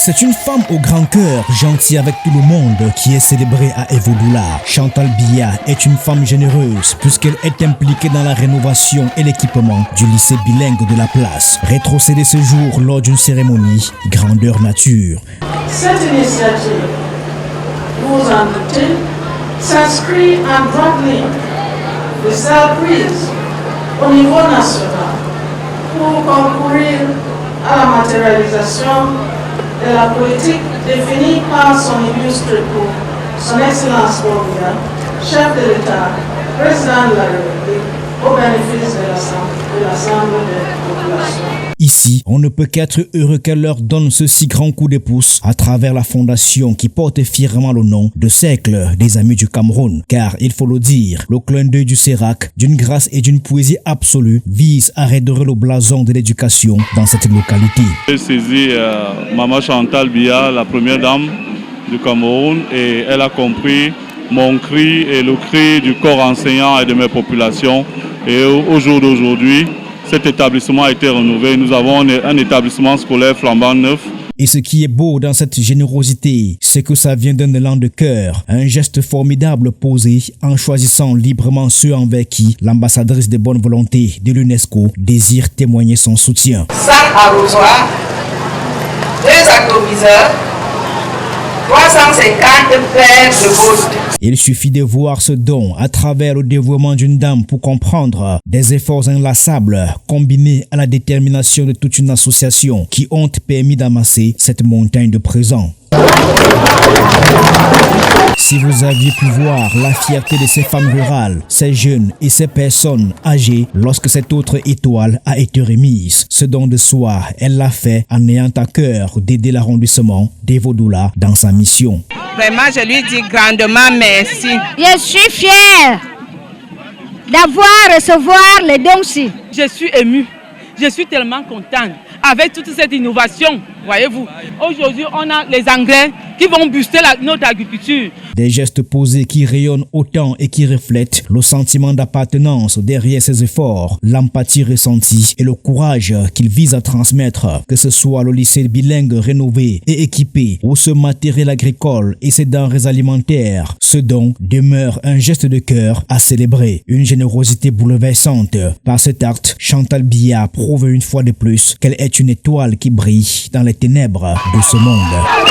C'est une femme au grand cœur, gentille avec tout le monde, qui est célébrée à Evodoula. Chantal Biya est une femme généreuse puisqu'elle est impliquée dans la rénovation et l'équipement du lycée bilingue de la place. Rétrocédée ce jour lors d'une cérémonie grandeur nature. Cette initiative, vous en doutez, s'inscrit en droite ligne de celle prise au niveau national pour concourir à la matérialisation de la politique définie par son illustre époux, son Excellence Bobia, chef de l'État, président de la République, au bénéfice de l'ensemble des populations. Ici, on ne peut qu'être heureux qu'elle leur donne ce si grand coup de pouce à travers la fondation qui porte fièrement le nom de Cercle des Amis du Cameroun. Car, il faut le dire, le clin d'œil du CERAC, d'une grâce et d'une poésie absolue, vise à redorer le blason de l'éducation dans cette localité. J'ai saisi Maman Chantal Biya, la première dame du Cameroun, et elle a compris mon cri et le cri du corps enseignant et de mes populations. Et au jour d'aujourd'hui, cet établissement a été rénové. Nous avons un établissement scolaire flambant neuf. Et ce qui est beau dans cette générosité, c'est que ça vient d'un élan de cœur, un geste formidable posé en choisissant librement ceux envers qui l'ambassadrice de bonne volonté de l'UNESCO désire témoigner son soutien. 5 arrosoirs, 2 atomiseurs, 350 paires de bottes. Il suffit de voir ce don à travers le dévouement d'une dame pour comprendre des efforts inlassables combinés à la détermination de toute une association qui ont permis d'amasser cette montagne de présents. Si vous aviez pu voir la fierté de ces femmes rurales, ces jeunes et ces personnes âgées lorsque cette autre étoile a été remise, ce don de soi, elle l'a fait en ayant à cœur d'aider l'arrondissement d'Evodoula dans sa mission. Vraiment, je lui dis grandement merci. Je suis fière recevoir les dons-ci. Je suis émue, je suis tellement contente avec toute cette innovation, voyez-vous. Aujourd'hui, on a les engrais qui vont booster notre agriculture. Des gestes posés qui rayonnent autant et qui reflètent le sentiment d'appartenance derrière ces efforts, l'empathie ressentie et le courage qu'ils visent à transmettre, que ce soit le lycée bilingue rénové et équipé ou ce matériel agricole et ces denrées alimentaires. Ce don demeure un geste de cœur à célébrer, une générosité bouleversante. Par cet acte, Chantal Biya prouve une fois de plus qu'elle est une étoile qui brille dans les ténèbres de ce monde.